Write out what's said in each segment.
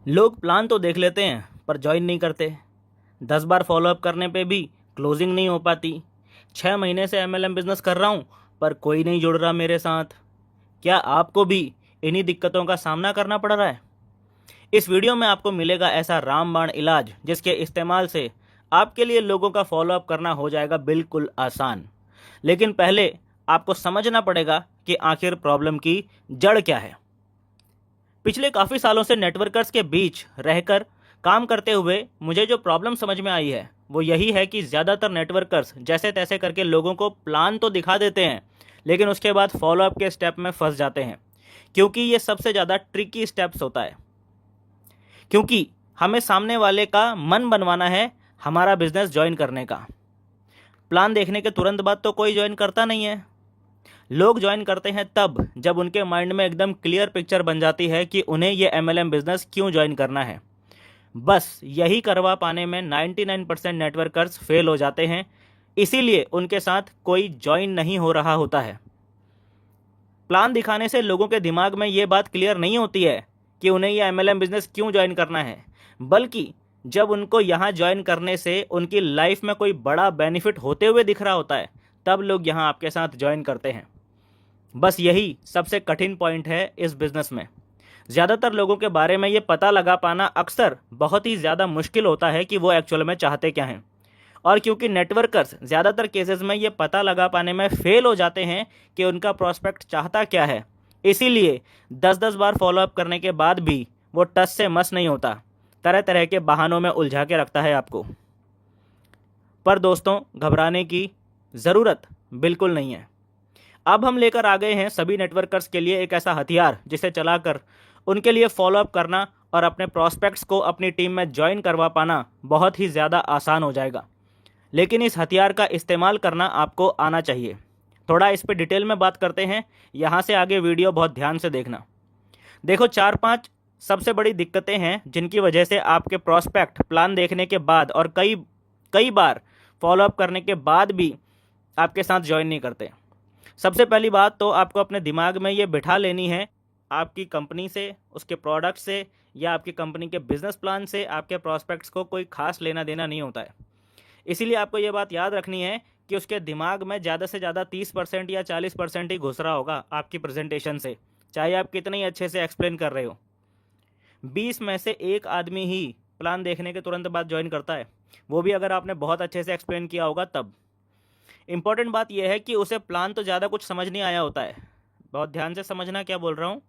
लोग प्लान तो देख लेते हैं पर ज्वाइन नहीं करते। 10 बार फॉलोअप करने पे भी क्लोजिंग नहीं हो पाती। 6 महीने से एमएलएम बिजनेस कर रहा हूँ पर कोई नहीं जुड़ रहा मेरे साथ। क्या आपको भी इन्हीं दिक्कतों का सामना करना पड़ रहा है? इस वीडियो में आपको मिलेगा ऐसा रामबाण इलाज जिसके इस्तेमाल से आपके लिए लोगों का फॉलोअप करना हो जाएगा बिल्कुल आसान। लेकिन पहले आपको समझना पड़ेगा कि आखिर प्रॉब्लम की जड़ क्या है। पिछले काफ़ी सालों से नेटवर्कर्स के बीच रहकर काम करते हुए मुझे जो प्रॉब्लम समझ में आई है वो यही है कि ज़्यादातर नेटवर्कर्स जैसे तैसे करके लोगों को प्लान तो दिखा देते हैं लेकिन उसके बाद फॉलोअप के स्टेप में फंस जाते हैं, क्योंकि ये सबसे ज़्यादा ट्रिकी स्टेप्स होता है। क्योंकि हमें सामने वाले का मन बनवाना है हमारा बिजनेस ज्वाइन करने का। प्लान देखने के तुरंत बाद तो कोई ज्वाइन करता नहीं है। लोग ज्वाइन करते हैं तब जब उनके माइंड में एकदम क्लियर पिक्चर बन जाती है कि उन्हें ये एमएलएम बिजनेस क्यों ज्वाइन करना है। बस यही करवा पाने में 99% नेटवर्कर्स फेल हो जाते हैं, इसीलिए उनके साथ कोई ज्वाइन नहीं हो रहा होता है। प्लान दिखाने से लोगों के दिमाग में ये बात क्लियर नहीं होती है कि उन्हें यह एमएलएम बिजनेस क्यों ज्वाइन करना है, बल्कि जब उनको यहाँ ज्वाइन करने से उनकी लाइफ में कोई बड़ा बेनिफिट होते हुए दिख रहा होता है तब लोग यहाँ आपके साथ ज्वाइन करते हैं। बस यही सबसे कठिन पॉइंट है इस बिज़नेस में। ज़्यादातर लोगों के बारे में ये पता लगा पाना अक्सर बहुत ही ज़्यादा मुश्किल होता है कि वो एक्चुअल में चाहते क्या हैं। और क्योंकि नेटवर्कर्स ज़्यादातर केसेस में ये पता लगा पाने में फेल हो जाते हैं कि उनका प्रॉस्पेक्ट चाहता क्या है, इसीलिए 10-10 बार फॉलोअप करने के बाद भी वो टस से मस नहीं होता, तरह तरह के बहानों में उलझा के रखता है आपको। पर दोस्तों, घबराने की ज़रूरत बिल्कुल नहीं है। अब हम लेकर आ गए हैं सभी नेटवर्कर्स के लिए एक ऐसा हथियार जिसे चलाकर उनके लिए फॉलोअप करना और अपने प्रॉस्पेक्ट्स को अपनी टीम में ज्वाइन करवा पाना बहुत ही ज़्यादा आसान हो जाएगा। लेकिन इस हथियार का इस्तेमाल करना आपको आना चाहिए। थोड़ा इस पे डिटेल में बात करते हैं, यहाँ से आगे वीडियो बहुत ध्यान से देखना। देखो, 4-5 सबसे बड़ी दिक्कतें हैं जिनकी वजह से आपके प्रॉस्पेक्ट प्लान देखने के बाद और कई कई बार फॉलोअप करने के बाद भी आपके साथ ज्वाइन नहीं करते। सबसे पहली बात तो आपको अपने दिमाग में ये बिठा लेनी है, आपकी कंपनी से, उसके प्रोडक्ट से या आपकी कंपनी के बिजनेस प्लान से आपके प्रॉस्पेक्ट्स को कोई खास लेना देना नहीं होता है। इसीलिए आपको ये बात याद रखनी है कि उसके दिमाग में ज़्यादा से ज़्यादा 30% या 40% ही घुस रहा होगा आपकी प्रेजेंटेशन से, चाहे आप कितने ही अच्छे से एक्सप्लेन कर रहे हो। 20 में से एक आदमी ही प्लान देखने के तुरंत बाद ज्वाइन करता है, वो भी अगर आपने बहुत अच्छे से एक्सप्लेन किया होगा तब। इंपॉर्टेंट बात यह है कि उसे प्लान तो ज़्यादा कुछ समझ नहीं आया होता है। बहुत ध्यान से समझना क्या बोल रहा हूँ।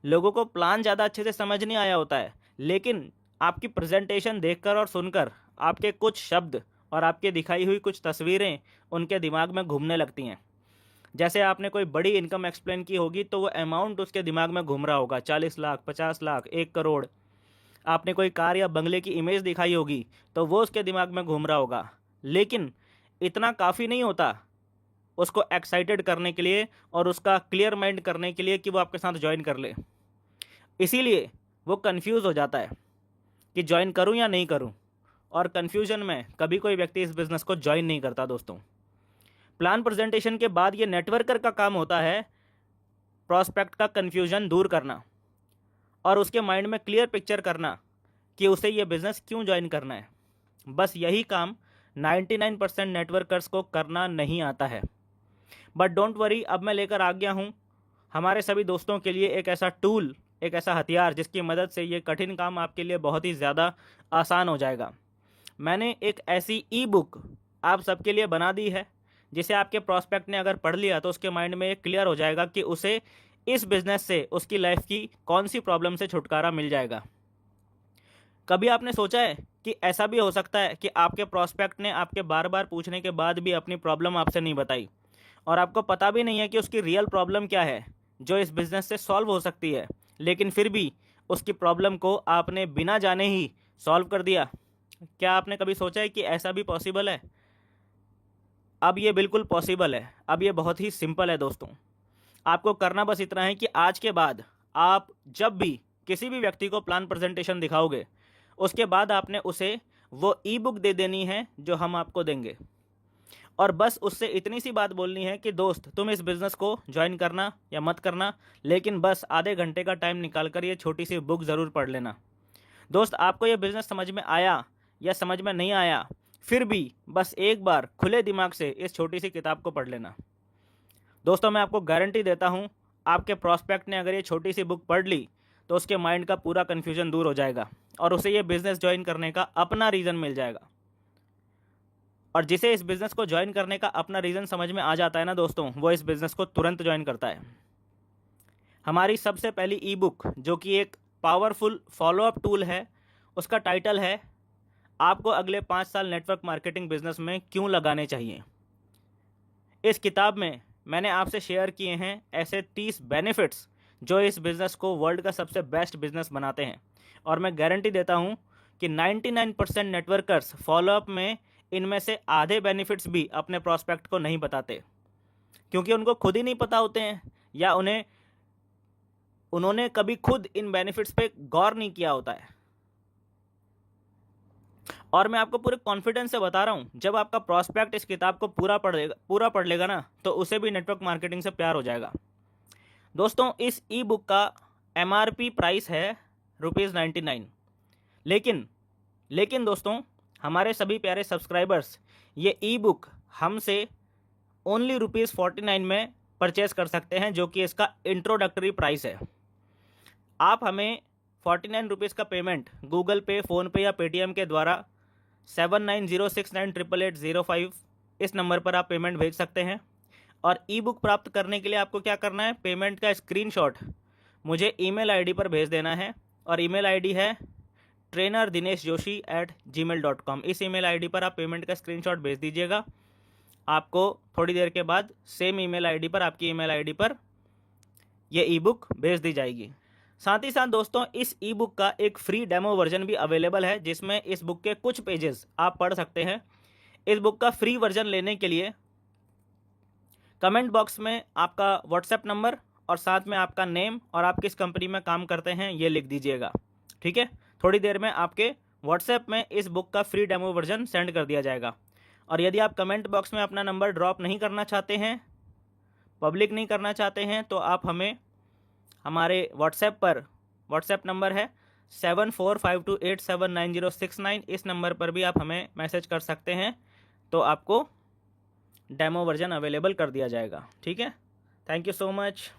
लोगों को प्लान ज़्यादा अच्छे से समझ नहीं आया होता है, लेकिन आपकी प्रेजेंटेशन देखकर और सुनकर आपके कुछ शब्द और आपके दिखाई हुई कुछ तस्वीरें उनके दिमाग में घूमने लगती हैं। जैसे आपने कोई बड़ी इनकम एक्सप्लेन की होगी तो वो अमाउंट उसके दिमाग में घूम रहा होगा, 40 लाख, 50 लाख, 1 करोड़। आपने कोई कार या बंगले की इमेज दिखाई होगी तो वो उसके दिमाग में घूम रहा होगा। लेकिन इतना काफ़ी नहीं होता उसको एक्साइटेड करने के लिए और उसका क्लियर माइंड करने के लिए कि वो आपके साथ ज्वाइन कर ले। इसीलिए वो कंफ्यूज हो जाता है कि ज्वाइन करूं या नहीं करूं, और कंफ्यूजन में कभी कोई व्यक्ति इस बिज़नेस को ज्वाइन नहीं करता। दोस्तों, प्लान प्रेजेंटेशन के बाद ये नेटवर्कर का काम होता है प्रॉस्पेक्ट का कंफ्यूजन दूर करना और उसके माइंड में क्लियर पिक्चर करना कि उसे ये बिज़नेस क्यों ज्वाइन करना है। बस यही काम 99% नेटवर्कर्स को करना नहीं आता है। बट डोंट वरी, अब मैं लेकर आ गया हूँ हमारे सभी दोस्तों के लिए एक ऐसा टूल, एक ऐसा हथियार जिसकी मदद से ये कठिन काम आपके लिए बहुत ही ज़्यादा आसान हो जाएगा। मैंने एक ऐसी ई बुक आप सबके लिए बना दी है जिसे आपके प्रॉस्पेक्ट ने अगर पढ़ लिया तो उसके माइंड में ये क्लियर हो जाएगा कि उसे इस बिज़नेस से उसकी लाइफ की कौन सी प्रॉब्लम से छुटकारा मिल जाएगा। कभी आपने सोचा है कि ऐसा भी हो सकता है कि आपके प्रॉस्पेक्ट ने आपके बार बार पूछने के बाद भी अपनी प्रॉब्लम आपसे नहीं बताई और आपको पता भी नहीं है कि उसकी रियल प्रॉब्लम क्या है जो इस बिज़नेस से सॉल्व हो सकती है, लेकिन फिर भी उसकी प्रॉब्लम को आपने बिना जाने ही सॉल्व कर दिया। क्या आपने कभी सोचा है कि ऐसा भी पॉसिबल है? अब ये बिल्कुल पॉसिबल है। अब ये बहुत ही सिंपल है दोस्तों। आपको करना बस इतना है कि आज के बाद आप जब भी किसी भी व्यक्ति को प्लान प्रेजेंटेशन दिखाओगे, उसके बाद आपने उसे वो ई बुक दे देनी है जो हम आपको देंगे, और बस उससे इतनी सी बात बोलनी है कि दोस्त, तुम इस बिज़नेस को ज्वाइन करना या मत करना, लेकिन बस आधे घंटे का टाइम निकाल कर ये छोटी सी बुक ज़रूर पढ़ लेना। दोस्त, आपको यह बिज़नेस समझ में आया या समझ में नहीं आया, फिर भी बस एक बार खुले दिमाग से इस छोटी सी किताब को पढ़ लेना। दोस्तों, मैं आपको गारंटी देता हूँ, आपके प्रॉस्पेक्ट ने अगर ये छोटी सी बुक पढ़ ली तो उसके माइंड का पूरा कन्फ्यूजन दूर हो जाएगा और उसे ये बिज़नेस ज्वाइन करने का अपना रीज़न मिल जाएगा। और जिसे इस बिज़नेस को ज्वाइन करने का अपना रीज़न समझ में आ जाता है ना दोस्तों, वो इस बिज़नेस को तुरंत ज्वाइन करता है। हमारी सबसे पहली ई बुक, जो कि एक पावरफुल फॉलोअप टूल है, उसका टाइटल है आपको अगले 5 साल नेटवर्क मार्केटिंग बिजनेस में क्यों लगाने चाहिए। इस किताब में मैंने आपसे शेयर किए हैं ऐसे 30 बेनिफिट्स जो इस बिज़नेस को वर्ल्ड का सबसे बेस्ट बिजनेस बनाते हैं। और मैं गारंटी देता हूं कि 99% नेटवर्कर्स फॉलोअप में इनमें से आधे बेनिफिट्स भी अपने प्रॉस्पेक्ट को नहीं बताते, क्योंकि उनको खुद ही नहीं पता होते हैं या उन्होंने कभी खुद इन बेनिफिट्स पे गौर नहीं किया होता है। और मैं आपको पूरे कॉन्फिडेंस से बता रहा हूँ, जब आपका प्रॉस्पेक्ट इस किताब को पूरा पढ़ लेगा ना, तो उसे भी नेटवर्क मार्केटिंग से प्यार हो जाएगा। दोस्तों, इस ई बुक का MRP प्राइस है ₹99। लेकिन दोस्तों, हमारे सभी प्यारे सब्सक्राइबर्स ये ई बुक हमसे ओनली ₹49 में परचेज कर सकते हैं, जो कि इसका इंट्रोडक्टरी प्राइस है। आप हमें ₹49 का पेमेंट गूगल पे, फ़ोनपे या पेटीएम के द्वारा 7906988805 इस नंबर पर आप पेमेंट भेज सकते हैं। और ई बुक प्राप्त करने के लिए आपको क्या करना है, पेमेंट का स्क्रीनशॉट मुझे ईमेल आईडी पर भेज देना है। और ईमेल आईडी है trainerdinesjoshi@gmail.com। इस ईमेल आईडी पर आप पेमेंट का स्क्रीनशॉट भेज दीजिएगा। आपको थोड़ी देर के बाद सेम ईमेल आईडी पर, आपकी ईमेल आईडी पर यह ई बुक भेज दी जाएगी। साथ ही साथ दोस्तों, इस ई बुक का एक फ्री डेमो वर्जन भी अवेलेबल है, जिसमें इस बुक के कुछ पेजेस आप पढ़ सकते हैं। इस बुक का फ्री वर्जन लेने के लिए कमेंट बॉक्स में आपका व्हाट्सएप नंबर और साथ में आपका नेम और आप किस कंपनी में काम करते हैं ये लिख दीजिएगा। ठीक है, थोड़ी देर में आपके व्हाट्सएप में इस बुक का फ्री डेमो वर्जन सेंड कर दिया जाएगा। और यदि आप कमेंट बॉक्स में अपना नंबर ड्रॉप नहीं करना चाहते हैं, पब्लिक नहीं करना चाहते हैं, तो आप हमें हमारे व्हाट्सएप नंबर है 7452879069। इस नंबर पर भी आप हमें मैसेज कर सकते हैं, तो आपको डेमो वर्जन अवेलेबल कर दिया जाएगा। ठीक है, थैंक यू सो मच।